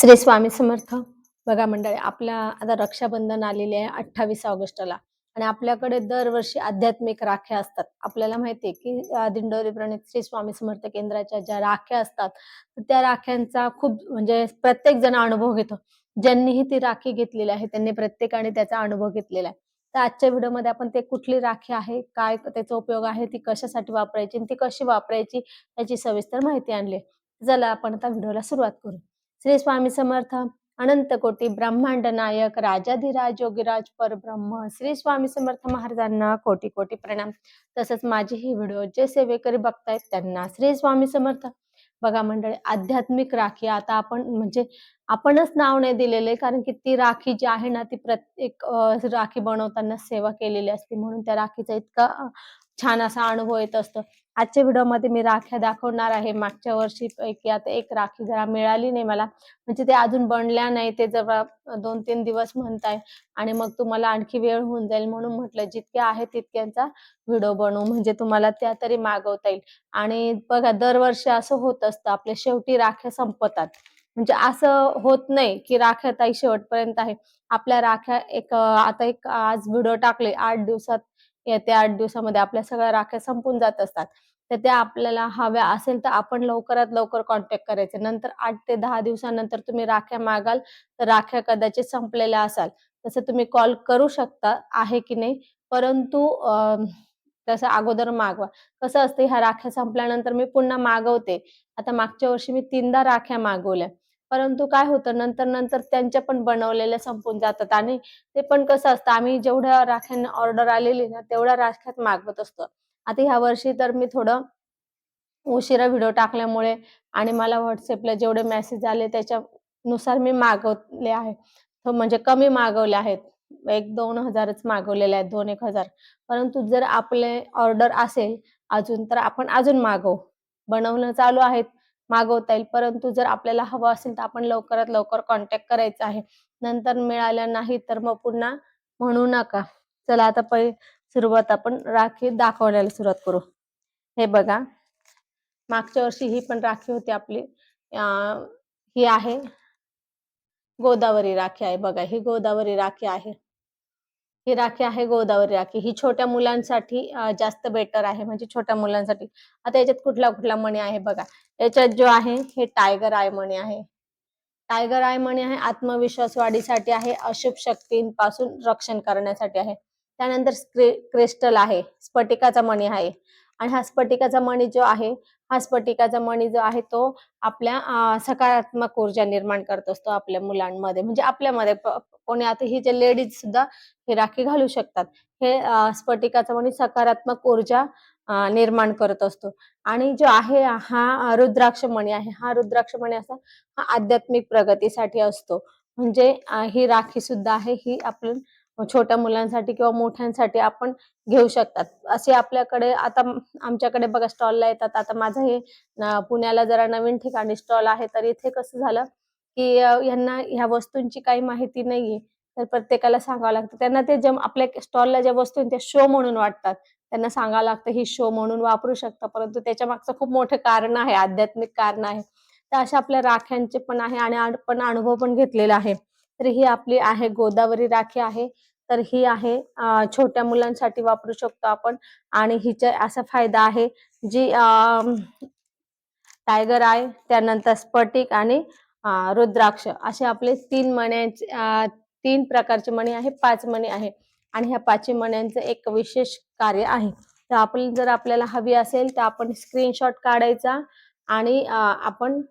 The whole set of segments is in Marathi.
श्री स्वामी समर्थ. बघा मंडळी, आपल्या आता रक्षाबंधन आलेले आहे 28 ऑगस्टला आणि आपल्याकडे दरवर्षी आध्यात्मिक राख्या असतात. आपल्याला माहिती आहे की दिंडोरी प्रणित श्री स्वामी समर्थ केंद्राच्या ज्या राख्या असतात, त्या राख्यांचा खूप म्हणजे प्रत्येक जण अनुभव घेतो. ज्यांनीही ती राखी घेतलेली आहे त्यांनी प्रत्येकाने त्याचा अनुभव घेतलेला आहे. तर आजच्या व्हिडिओमध्ये आपण ते कुठली राखी आहे, काय त्याचा उपयोग आहे, ती कशासाठी वापरायची आणि ती कशी वापरायची याची सविस्तर माहिती आणली. चला आपण आता व्हिडिओला सुरुवात करू. श्री स्वामी समर्थ. अनंत कोटी ब्रह्मांड नायक राजाधिराज योगीराज परब्रह्म श्री स्वामी समर्थ महाराजांना कोटी कोटी प्रणाम. तसंच माझी ही व्हिडिओ जे सेवेकरी बघतायत त्यांना श्री स्वामी समर्थ. बघा मंडळी, आध्यात्मिक राखी आता आपण म्हणजे आपणच नाव नाही दिलेले, कारण की ती राखी जी आहे ना ती प्रत्येक राखी बनवताना सेवा केलेली असते, म्हणून त्या राखीचा इतका छान असा अनुभव येत असतो. आजच्या व्हिडिओमध्ये मी राख्या दाखवणार आहे. मागच्या वर्षीपैकी आता एक राखी जरा मिळाली नाही मला, म्हणजे ते अजून बनल्या नाही, ते जरा 2-3 दिवस म्हणताय आणि मग तुम्हाला आणखी वेळ होऊन जाईल, म्हणून म्हटलं जितक्या आहेत तितक्यांचा व्हिडिओ बनवू, म्हणजे तुम्हाला त्या तरी मागवता येईल. आणि बघा, दरवर्षी असं होत असतं, आपल्या शेवटी राख्या संपतात. म्हणजे असं होत नाही की राख्या ताई शेवटपर्यंत आहे. आपल्या राख्या आता एक आज व्हिडिओ टाकले 8 दिवसात, येत्या 8 दिवसामध्ये आपल्या सगळ्या राख्या संपून जात असतात. तर त्या आपल्याला हव्या असेल तर आपण लवकरात लवकर कॉन्टॅक्ट करायचे. नंतर 8 ते 10 दिवसानंतर तुम्ही राख्या मागाल तर राख्या कदाचित संपलेल्या असाल. तसं तुम्ही कॉल करू शकता आहे की नाही, परंतु तसं अगोदर मागवा. कसं असतं, ह्या राख्या संपल्यानंतर मी पुन्हा मागवते. आता मागच्या वर्षी मी 3दा राख्या मागवल्या. परंतु काय होतं, नंतर त्यांच्या पण बनवलेल्या संपून जातात आणि ते पण कसं असतं, आम्ही जेवढ्या राख्यांना ऑर्डर आलेली ना तेवढ्या राख्याच मागवत असतो. आता ह्या वर्षी तर मी थोडं उशिरा व्हिडिओ टाकल्यामुळे आणि मला WhatsAppला जेवढे मेसेज आले त्याच्यानुसार मी मागवले आहे. तो म्हणजे कमी मागवले आहेत. 1-2 हजारच मागवलेले आहेत, 2-1 हजार. परंतु जर आपले ऑर्डर असेल अजून तर आपण अजून मागवू. बनवणं चालू आहे, मागवता येईल. परंतु जर आपल्याला हवं असेल तर आपण लवकरात लवकर कॉन्टॅक्ट करायचा आहे. नंतर मिळाल्या नाही तर मग पुन्हा म्हणू नका. चला आता सुरुवात आपण राखी दाखवण्याला सुरुवात करू. हे बघा, मागच्या वर्षी ही पण राखी होती आपली. ही आहे गोदावरी राखी आहे. बघा, ही गोदावरी राखी आहे. ही राखी आहे गोदावरी राखी. ही छोट्या मुलांसाठी जास्त बेटर आहे, म्हणजे छोट्या मुलांसाठी. आता याच्यात कुठला मणी आहे बघा. याच्यात जो आहे हे टायगर आय मणी आहे. टायगर आय मणी आहे, आत्मविश्वास वाढीसाठी आहे, अशुभ शक्तींपासून रक्षण करण्यासाठी आहे. त्यानंतर क्रिस्टल आहे, स्फटिकाचा मणी आहे. आणि हा स्फटिकाचा मणी जो आहे, तो आपल्या सकारात्मक ऊर्जा निर्माण करत असतो आपल्या मुलांमध्ये, म्हणजे आपल्यामध्ये कोणी. आता ही जे लेडीज सुद्धा हे राखी घालू शकतात. हे स्फटिकाचा मणी सकारात्मक ऊर्जा निर्माण करत असतो. आणि जो आहे हा रुद्राक्ष मणी आहे. हा रुद्राक्ष मणी असा हा आध्यात्मिक प्रगतीसाठी असतो. म्हणजे ही राखी सुद्धा आहे, ही आपण छोट्या मुलांसाठी किंवा मोठ्यांसाठी आपण घेऊ शकतात. असे आपल्याकडे आता आमच्याकडे बघा स्टॉलला येतात. आता माझं हे पुण्याला जरा नवीन ठिकाणी स्टॉल आहे, तर इथे कसं झालं की यांना ह्या वस्तूंची काही माहिती नाहीये, तर प्रत्येकाला सांगावं लागतं. त्यांना ते आपल्या स्टॉलला ज्या वस्तू त्या शो म्हणून वाटतात. त्यांना सांगावं लागतं ही शो म्हणून वापरू शकता, परंतु त्याच्या मागचं खूप मोठं कारण आहे, आध्यात्मिक कारण आहे. तर अशा आपल्या राख्यांचे पण आहे आणि आपण अनुभव पण घेतलेला आहे. तर ही आपली आहे गोदावरी राखी आहे. तर ही आहे छोट्या मुलांसाठी वापरू शकतो आपण. आणि हिचा असा फायदा आहे, जी टायगर आय, त्यानंतर स्फटिक आणि रुद्राक्ष असे आपले 3 मण्यांचे 3 प्रकारचे मणी आहे, 5 मणी आहे. आणि ह्या 5 मण्यांचं एक विशेष कार्य आहे. तर जर आपल्याला हवी असेल तर आपण स्क्रीनशॉट काढायचा आणि आपण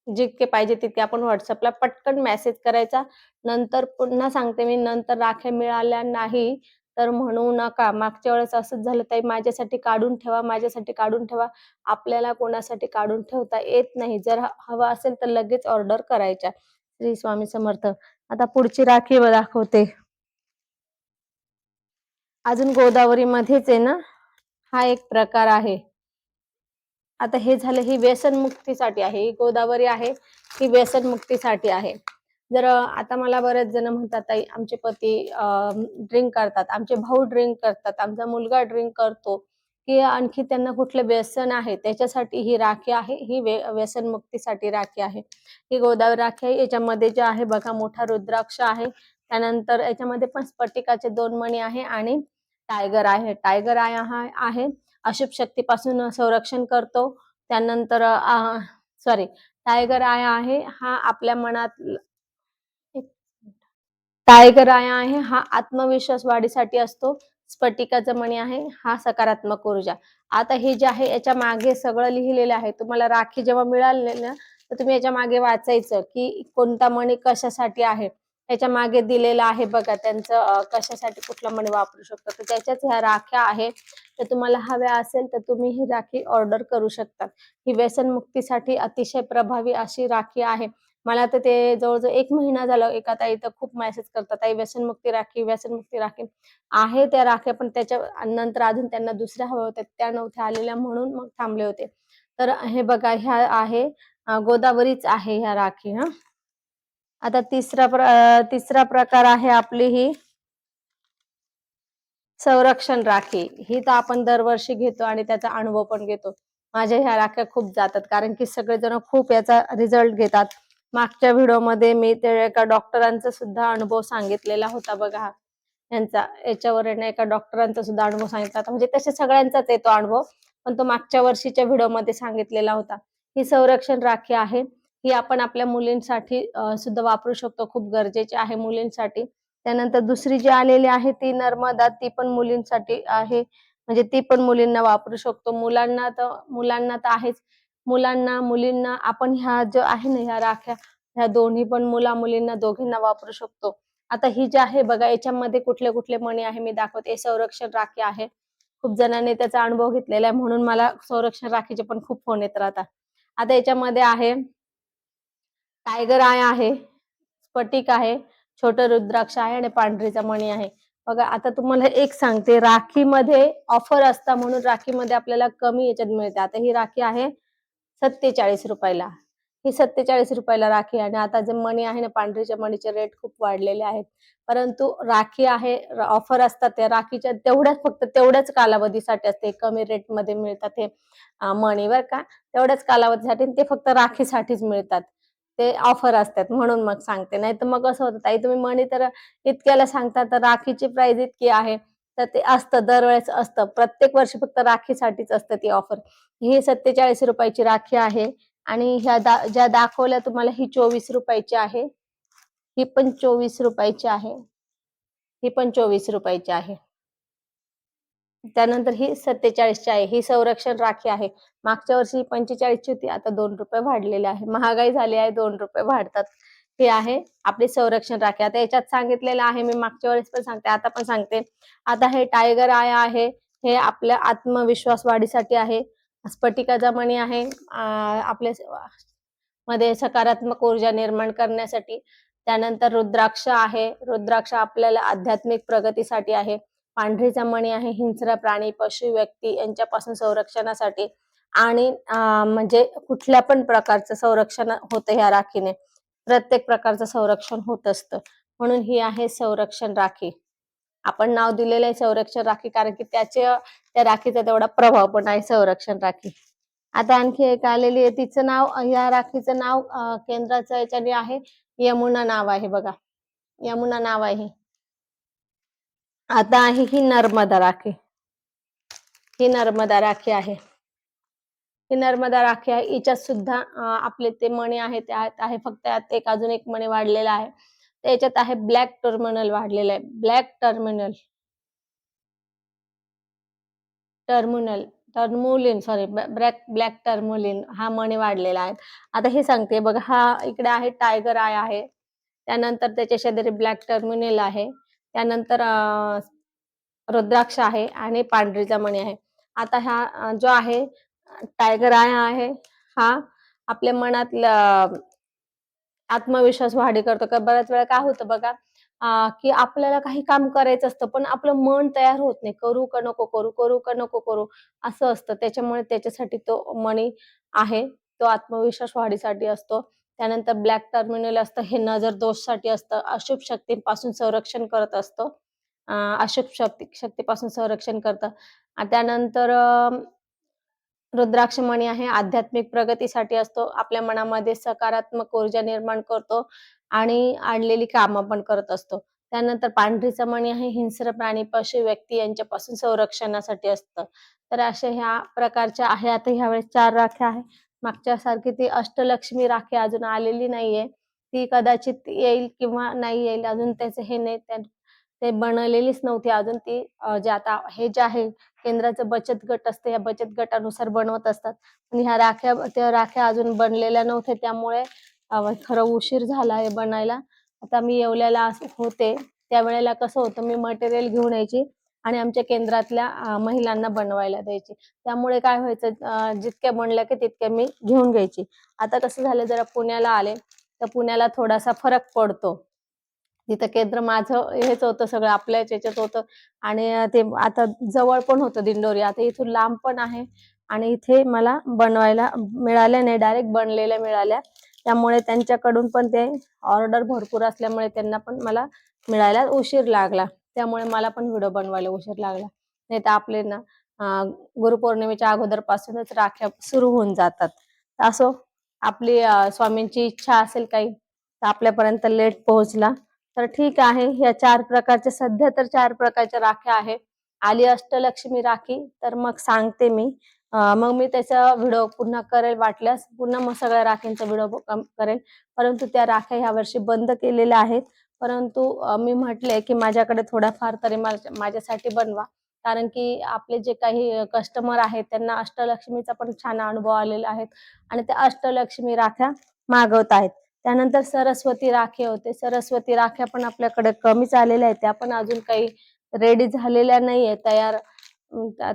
जितके पाहिजे तितके आपण WhatsAppला पटकन मेसेज करायचा. नंतर पुन्हा सांगते मी, नंतर राख्या मिळाल्या नाही तर म्हणू नका. मागच्या वेळेस असंच झालं, ताई माझ्यासाठी काढून ठेवा, माझ्यासाठी काढून ठेवा. आपल्याला कोणासाठी काढून ठेवता येत नाही. जर हवं असेल तर लगेच ऑर्डर करायच्या. श्री स्वामी समर्थ. आता पुढची राखी दाखवते. अजून गोदावरी मध्येच आहे ना, हा एक प्रकार आहे. आता हे झालं, ही व्यसनमुक्तीसाठी आहे. ही गोदावरी आहे, ही व्यसनमुक्तीसाठी आहे. जर आता मला बरेच जण म्हणतात, ताई आमचे पती ड्रिंक करतात, आमचे भाऊ ड्रिंक करतात, आमचा मुलगा ड्रिंक करतो की आणखी त्यांना कुठलं व्यसन आहे त्याच्यासाठी ही राखी आहे. ही व्यसनमुक्तीसाठी राखी आहे. ही गोदावरी राखी आहे. याच्यामध्ये जे आहे बघा मोठा रुद्राक्ष आहे. त्यानंतर याच्यामध्ये पण स्फटिकाचे 2 मणी आहे आणि टायगर आहे. टायगर आय हा आहे अशुभ शक्तीपासून संरक्षण करतो. त्यानंतर सॉरी टायगर आय आहे हा आपल्या मनात टायगर आय आहे हा आत्मविश्वास वाढीसाठी असतो. स्फटिकाचा मणी आहे हा सकारात्मक ऊर्जा. आता हे जे आहे याच्या मागे सगळं लिहिलेलं आहे. तुम्हाला राखी जेव्हा मिळाली ना तर तुम्ही याच्या मागे वाचायचं की कोणता मणी कशासाठी आहे. त्याच्या मागे दिलेलं आहे बघा त्यांचं कशासाठी कुठला मणी वापरू शकतो. तर त्याच्याच ह्या राख्या आहे. तर तुम्हाला हव्या असेल तर तुम्ही ही राखी ऑर्डर करू शकता. ही व्यसनमुक्तीसाठी अतिशय प्रभावी अशी राखी आहे. मला तर ते जवळ-जवळ 1 महिना झाला एका ताई तर खूप मेसेज करतात, "ताई व्यसनमुक्ती राखी, व्यसनमुक्ती राखी." आहे त्या राख्या पण त्याच्या नंतर अजून त्यांना दुसऱ्या हव्या होत्या, त्या नव्हत्या आलेल्या म्हणून मग थांबले होते. तर हे बघा ह्या आहे गोदावरीच आहे ह्या राखी हां. आता तिसरा प्रकार आहे आपली ही संरक्षण राखी. ही तर आपण दरवर्षी घेतो आणि त्याचा अनुभव पण घेतो. माझ्या ह्या राख्या खूप जातात कारण की सगळेजण खूप याचा रिझल्ट घेतात. मागच्या व्हिडिओमध्ये मी ते एका डॉक्टरांचा सुद्धा अनुभव सांगितलेला होता बघा. यांचा याच्यावर आहे ना एका डॉक्टरांचा सुद्धा अनुभव सांगितला होता. म्हणजे तसे सगळ्यांचाच येतो अनुभव, पण तो मागच्या वर्षीच्या व्हिडिओमध्ये सांगितलेला होता. ही संरक्षण राखी आहे. ही आपण आपल्या मुलींसाठी सुद्धा वापरू शकतो. खूप गरजेची आहे मुलींसाठी. त्यानंतर दुसरी जी आलेली आहे ती नर्मदा ती पण मुलींसाठी आहे. म्हणजे ती पण मुलींना वापरू शकतो. मुलांना तर आहेच. मुलांना, मुलींना आपण ह्या ज्या आहे ना ह्या राख्या, ह्या दोन्ही पण मुला-मुलींना दोघींना वापरू शकतो. आता ही जी आहे बघा याच्यामध्ये कुठले-कुठले मणी आहे मी दाखवते. संरक्षण राखी आहे. खूप जणांनी त्याचा अनुभव घेतलेला आहे म्हणून मला संरक्षण राखीचे पण खूप फोन येत राहतात. आता याच्यामध्ये आहे टायगर आय आहे, स्फटिक आहे, छोटं रुद्राक्ष आहे आणि पांढरीचा मणी आहे. बघा आता तुम्हाला एक सांगते राखीमध्ये ऑफर असता म्हणून राखीमध्ये आपल्याला कमी याच्यात मिळते. आता ही राखी आहे ₹47 ही ₹47 राखी आणि आता जे मणी आहे ना पांढरीच्या मणीचे रेट खूप वाढलेले आहेत. परंतु राखी आहे ऑफर असतात त्या राखीच्या फक्त तेवढ्याच कालावधीसाठी असते. कमी रेटमध्ये मिळतात हे मणी बरं का. तेवढ्याच कालावधीसाठी ते फक्त राखीसाठीच मिळतात. ते ऑफर असतात म्हणून मग सांगते. नाहीतर मग कसं होतं ताई तुम्ही मणी तर इतक्याला सांगता तर राखीची प्राईस इतकी आहे. तर ते असतं दरवेळेस असतं. प्रत्येक वर्षी फक्त राखीसाठीच असतं ती ऑफर. ही ₹47 ची राखी आहे आणि ज्या दाखवल्या तुम्हाला ही ₹24 ची आहे. ही पण ₹24 ची आहे. ही पण ₹24 ची आहे. त्यानंतर ही 47 ची आहे. ही संरक्षण राखी आहे. मागच्या वर्षी 45 ची होती. आता ₹2 वाढलेले आहे. महागाई झाली आहे, ₹2 वाढतात. हे आहे आपली संरक्षण राखी. आता याच्यात सांगितलेलं आहे मी मागच्या वेळेस पण सांगते, आता पण सांगते. आता हे टायगर आय आहे. हे आपल्या आत्मविश्वास वाढीसाठी आहे. स्फटिकाचा मणी आहे. आपल्या मध्ये सकारात्मक ऊर्जा निर्माण करण्यासाठी. त्यानंतर रुद्राक्ष आहे. रुद्राक्ष आपल्याला आध्यात्मिक प्रगतीसाठी आहे. पांढरीचा मणी आहे हिंस्र प्राणी, पशु, व्यक्ती यांच्यापासून संरक्षणासाठी आणि म्हणजे कुठल्या पण प्रकारचं संरक्षण होतं ह्या राखीने. प्रत्येक प्रकारचं संरक्षण होत असतं. म्हणून ही आहे संरक्षण राखी. आपण नाव दिलेलं आहे संरक्षण राखी कारण की त्या राखीचा तेवढा प्रभाव पण आहे संरक्षण राखी. आता आणखी एक आलेली आहे तिचं नाव या राखीचं नाव केंद्राचं याच्याने आहे यमुना नाव आहे बघा. यमुना नाव आहे. आता आहे ही नर्मदा राखी. ही नर्मदा राखी आहे. ही नर्मदा राखी आहे. हिच्यात सुद्धा आपले ते मणी आहे ते आहे फक्त यात अजून एक मणी वाढलेला आहे. त्याच्यात आहे ब्लॅक टर्मिनल वाढलेलं आहे. Black terminal. Tourmaline sorry black tourmaline हा मणी वाढलेला आहे. आता हे सांगते बघा हा इकडे आहे टायगर आय आहे. त्यानंतर त्याच्या शेजारी ब्लॅक टर्मिनल आहे. त्यानंतर रुद्राक्ष आहे आणि पांढरीचा मणी आहे. आता हा जो आहे टायगर आय आहे हा आपल्या मनातलं आत्मविश्वास वाढी करतो. का बऱ्याच वेळा काय होतं बघा की आपल्याला काही काम करायचं असतं, पण आपलं मन तयार होत नाही. करू का नको करू, करू का नको करू असं असतं. त्याच्यामुळे त्याच्यासाठी तो मणी आहे. तो आत्मविश्वास वाढीसाठी असतो. त्यानंतर ब्लॅक टर्मिनल असतं, हे नजर दोषसाठी असतं. अशुभ शक्तींपासून संरक्षण करत असतो. अशुभ शक्तीपासून संरक्षण करतं. आणि त्यानंतर रुद्राक्ष मणी आहे, आध्यात्मिक प्रगतीसाठी असतो. आपल्या मनामध्ये सकारात्मक ऊर्जा निर्माण करतो आणि अडलेली कामं पण करत असतो. त्यानंतर पांढरीचा मणी आहे, हिंस्र प्राणी, पशु, व्यक्ती यांच्यापासून संरक्षणासाठी असतं. तर अशा ह्या प्रकारच्या आहे. आता ह्यावेळेस 4 राख्या आहे. मागच्यासारखी ती अष्टलक्ष्मी राखी अजून आलेली नाहीये. ती कदाचित येईल किंवा नाही येईल. अजून त्याचं हे नाही, ते बनवलेलीच नव्हती अजून ती. जे आता हे जे आहे केंद्राचं बचत गट असतं, या बचत गटानुसार बनवत असतात. आणि त्या राख्या अजून बनलेल्या नव्हत्या, त्यामुळे खरं उशीर झाला हे बनायला. आता मी येवल्याला होते, त्यावेळेला कसं होतं, मी मटेरियल घेऊन यायची आणि आमच्या केंद्रातल्या महिलांना बनवायला द्यायची. त्यामुळे काय व्हायचं, जितक्या बनल्या की तितक्या मी घेऊन घ्यायची. आता कसं झालं, जरा पुण्याला आले, तर पुण्याला थोडासा फरक पडतो. तिथं केंद्र माझं हेच होतं, सगळं आपल्याच ह्याच्यात होतं. आणि ते आता जवळ पण होतं दिंडोरी. आता इथून लांब पण आहे आणि इथे मला बनवायला मिळाल्या नाही, डायरेक्ट बनलेल्या मिळाल्या. त्यामुळे त्यांच्याकडून पण ते ऑर्डर भरपूर असल्यामुळे त्यांना पण मला मिळायला उशीर लागला. त्यामुळे मला पण व्हिडिओ बनवायला उशीर लागला. नाही तर आपले ना गुरुपौर्णिमेच्या अगोदरपासूनच राख्या सुरू होऊन जातात. असो, आपली स्वामींची इच्छा असेल काही, तर आपल्यापर्यंत लेट पोहोचला तर ठीक आहे. ह्या 4 प्रकारच्या, सध्या तर 4 प्रकारच्या राख्या आहे. आली अष्टलक्ष्मी राखी तर मग सांगते मी. मग मी त्याचा व्हिडिओ पुन्हा करेल, वाटल्यास पुन्हा मग सगळ्या राख्यांचा व्हिडिओ करेल. परंतु त्या राख्या ह्यावर्षी बंद केलेल्या आहेत. परंतु मी म्हटले की माझ्याकडे थोड्याफार तरी माझ्यासाठी बनवा. कारण की आपले जे काही कस्टमर आहेत त्यांना अष्टलक्ष्मीचा पण छान अनुभव आलेला आहे आणि त्या अष्टलक्ष्मी राख्या मागवत आहेत. त्यानंतर सरस्वती राखी होते. सरस्वती राख्या पण आपल्याकडे कमीच आलेल्या आहेत. त्या पण अजून काही रेडी झालेल्या नाहीये तयार.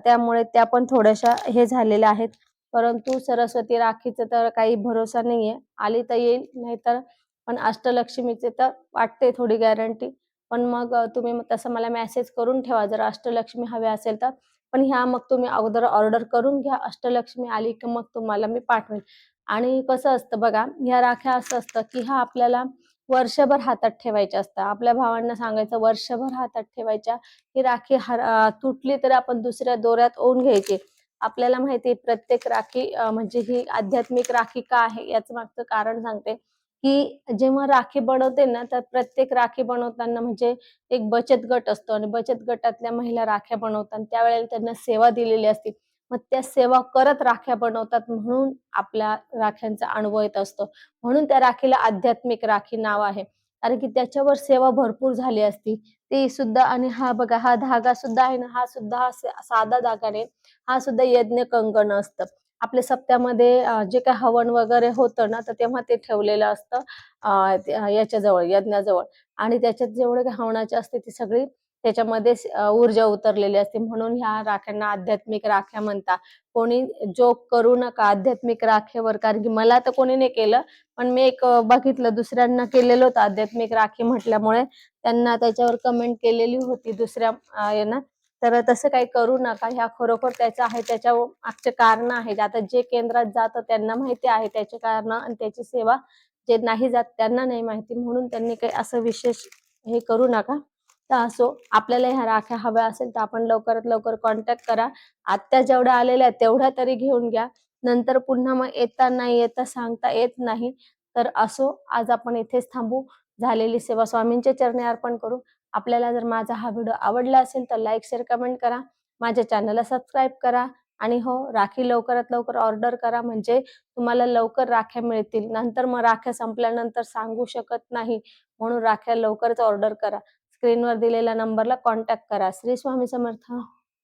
त्यामुळे त्या पण थोड्याशा हे झालेल्या आहेत. परंतु सरस्वती राखीचा तर काही भरोसा नाहीये. आली तर येईल, नाहीतर पण अष्टलक्ष्मीचे तर वाटते थोडी गॅरंटी. पण मग तुम्ही तसं मला मेसेज करून ठेवा जर अष्टलक्ष्मी हव्या असेल तर. पण ह्या मग तुम्ही अगोदर ऑर्डर करून घ्या. अष्टलक्ष्मी आली की मग तुम्हाला मी पाठवेल. आणि कसं असतं बघा, ह्या राख्या असं असतं की ह्या आपल्याला वर्षभर हातात ठेवायच्या असतात. आपल्या भावांना सांगायचं वर्षभर हातात ठेवायच्या. ही राखी तुटली तर आपण दुसऱ्या दोऱ्यात ओवून घ्यायची. आपल्याला माहिती आहे प्रत्येक राखी म्हणजे ही आध्यात्मिक राखी का आहे याचं मागचं कारण सांगते, की जेव्हा राखी बनवते ना, तर प्रत्येक राखी बनवताना म्हणजे एक बचत गट असतो आणि बचत गटातल्या महिला राख्या बनवतात. त्यावेळेला त्यांना सेवा दिलेली असते. मग त्या सेवा करत राख्या बनवतात, म्हणून आपल्या राख्यांचा अनुभव येत असतो. म्हणून त्या राखीला आध्यात्मिक राखी नाव आहे. कारण की त्याच्यावर सेवा भरपूर झाली असती. ती सुद्धा. आणि हा बघा, हा धागा सुद्धा आहे ना, हा सुद्धा साधा धागा नाही. हा सुद्धा यज्ञ कंकण असतं. आपल्या सप्त्यामध्ये जे काही हवन वगैरे होतं ना, तर तेव्हा ते ठेवलेलं असतं याच्याजवळ, यज्ञाजवळ. आणि त्याच्यात जेवढे काही हवनाचे असते ती सगळी त्याच्यामध्ये ऊर्जा उतरलेली असते. म्हणून ह्या राख्यांना आध्यात्मिक राख्या म्हणतात. कोणी जोक करू नका आध्यात्मिक राखेवर, कारण की मला तर कोणी नाही केलं. पण मी एक बघितलं दुसऱ्यांना केलेलं होतं आध्यात्मिक राखी म्हटल्यामुळे. त्यांना त्याच्यावर कमेंट केलेली होती दुसऱ्या यानं. तर तसं काही करू नका. ह्या खरोखर त्याचं आहे, त्याच्या मागचे कारण आहेत. आता जे केंद्रात जातं त्यांना माहिती आहे त्याचे कारण आणि त्याची सेवा. जे नाही जात त्यांना नाही माहिती, म्हणून त्यांनी काही असं विशेष हे करू नका. तर असो, आपल्याला ह्या राख्या हव्या असेल तर आपण लवकरात लवकर कॉन्टॅक्ट करा. आत्ता जेवढ्या आलेल्या आहेत तेवढ्या तरी घेऊन घ्या. नंतर पुन्हा मग येता नाही येता सांगता येत नाही. तर असो, आज आपण इथेच थांबू. झालेली सेवा स्वामींच्या चरणी अर्पण करू. आपल्याला जर माझा हा व्हिडिओ आवडला असेल तर लाईक, शेअर, कमेंट करा. माझ्या चॅनलला सबस्क्राईब करा. आणि हो, राखी लवकरात लवकर ऑर्डर करा, म्हणजे तुम्हाला लवकर राख्या मिळतील. नंतर मग राख्या संपल्यानंतर सांगू शकत नाही. म्हणून राख्या लवकरच ऑर्डर करा. स्क्रीनवर दिलेल्या नंबरला कॉन्टॅक्ट करा. श्री स्वामी समर्थ.